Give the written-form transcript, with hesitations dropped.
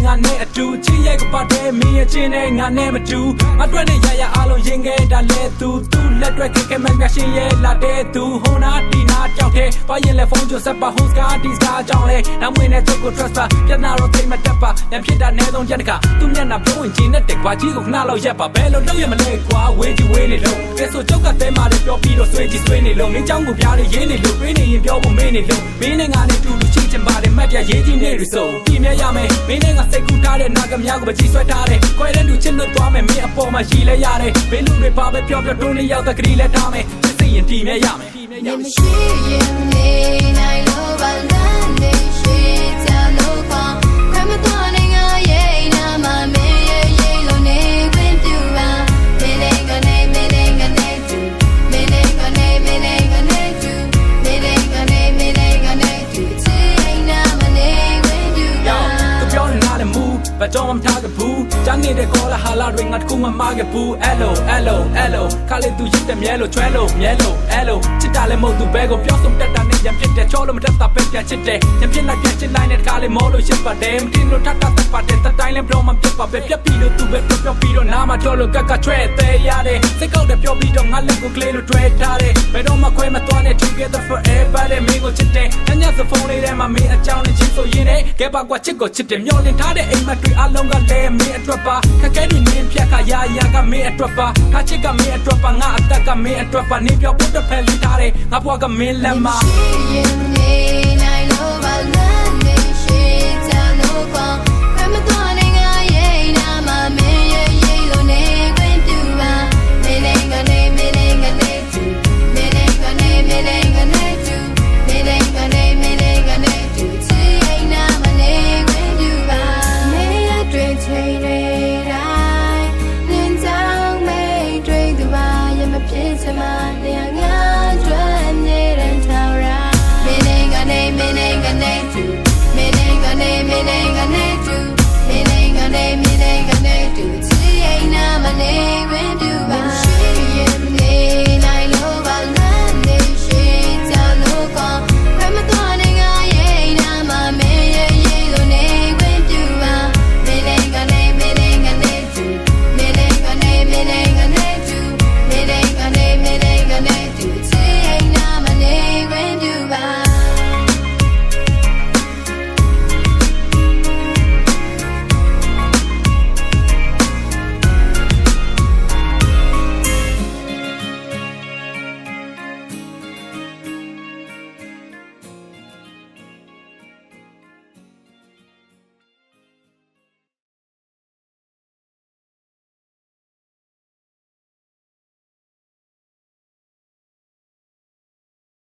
ငါနဲ့အတူချစ်ရဲ့ကပတ်တဲ့မင်းရဲ့ချင်းနဲ့ငါနဲ့မတူငါတွေ့နေရအားလုံးရင်ခဲ့တာလဲသူလက်တွေ့ခဲမငါရှင်ရဲ့လာတဲ့သူဟိုနာဒီနာကြောက်တဲ့ဘာရင်လဲဖုန်းကြဆက်ပါဟိုစကားဒီစကားကြောင့်လဲနောက်ဝင်တဲ့ချုပ်ကို trust ပါပြတ်နာတော့သိမတက်ပါညဖြစ်တာနဲဆုံးရက်တခါသူမျက်နှာပြုံးဝင်ချင်းနဲ့တက်ကွာကြီးကိုခဏလောက်ရက်ပါဘယ်လိုလုပ်ရမလဲကွာဝေးကြီးဝေးနေလို့ကဲဆိုချုပ်ကတဲမာတယ်ပြောပြီးတော့ဆွေးကြီးဆွေးနေလို့မင်းเจ้าကိုပြားလေးရေးနေလို့ပေးနေရင်ပြောဖို့မင်းနေလို့မင်းနဲ့ငါနဲ့တူတူချစ်ချင်ပါတယ်မက်ပြရေးကြီးနေရဆိုပြင်းမြရမယ်မင်းနဲ့ငါစိတ်ကူးထားတဲ့နာကမြကိုမကြည့်ဆွဲထားတယ်ကွဲတဲ့လူချစ်လို့သွားမယ်မင်းအပေါ်မှာရှိလဲရတယ်ဘယ်လူတွေပါပဲပြောတွန်းနေရောက်တဲ့ကလေးလဲထားမယ်ချစ်စိတ်ရင်ပြင်းမြရမယ်မရှိရင်နေနိုင်လို့ပါလားနေရှိကြလို့ပါခမတော်နေငါရဲ့နာမမင်းရဲ့လို့နေခွင့်ပြုပါမင်းနဲ့ကနေမင်းနဲ့ကနေတူမင်းနဲ့ကနေမင်းနဲ့ကနေတူမင်းနဲ့ကနေမင်းနဲ့ကနေတူချင်နာမနေခွင့်ပြုပါသူပြောနေနာတယ်မူဘယ်တော့မှထားကဘူးကျန်နေတဲ့ကောလာဟာလာတွေငါတခုမှမကဘူးအဲ့လိုခါလေသူရစ်တဲ့မြဲလို့ချွဲလို့မြဲလို့အဲ့လိုချစ်တာလည်းမဟုတ်သူဘဲကိုပြောဆုံးတက်တာနဲ့ရံဖြစ်တယ်ချောလို့မတက်တာပဲပြချစ်တယ်ရံဖြစ်လိုက်ပြချစ်လိုက်တဲ့ခါလေမောလို့ရှစ်ပါတယ်မတင်လို့ထပ်တက်ပါတယ်တတိုင်းလည်းပြောမှပြတ်ပါပဲပြက်ပြီးလို့သူပဲပြောပြီးတော့နားမှာချောလို့ကချွဲသေးရတယ်စိတ်ကောက်တယ်ပြောပြီးတော့ငါလက်ကိုကလေးလို့တွဲထားတယ်ဘယ်တော့မှခွဲမသွားနဲ့ together forever တဲ့မင်းကိုချစ်တယ်ညစဖုန်းလေးထဲမှာမင်းအကြောင်းနဲ့ချင်းဆိုရင်လည်းကဲပါကွာချစ်ကိုချစ်တယ်မျောလင့်ထားတဲ့အိမ်မက်တွေအလုံးကလည်းမင်းအတွက်ပါခက်ခဲဒီမင်းဖြတ်ခါရာကမင်းအတွက်ပါခါချစ်ကမင်းအတွက်ပါငါအသက်ကမင်းအတွက်ပါနေပြောဖို့တစ်ဖက်လေးထားတယ်ငါဘွားကမင်းလက်မှာရင်နေ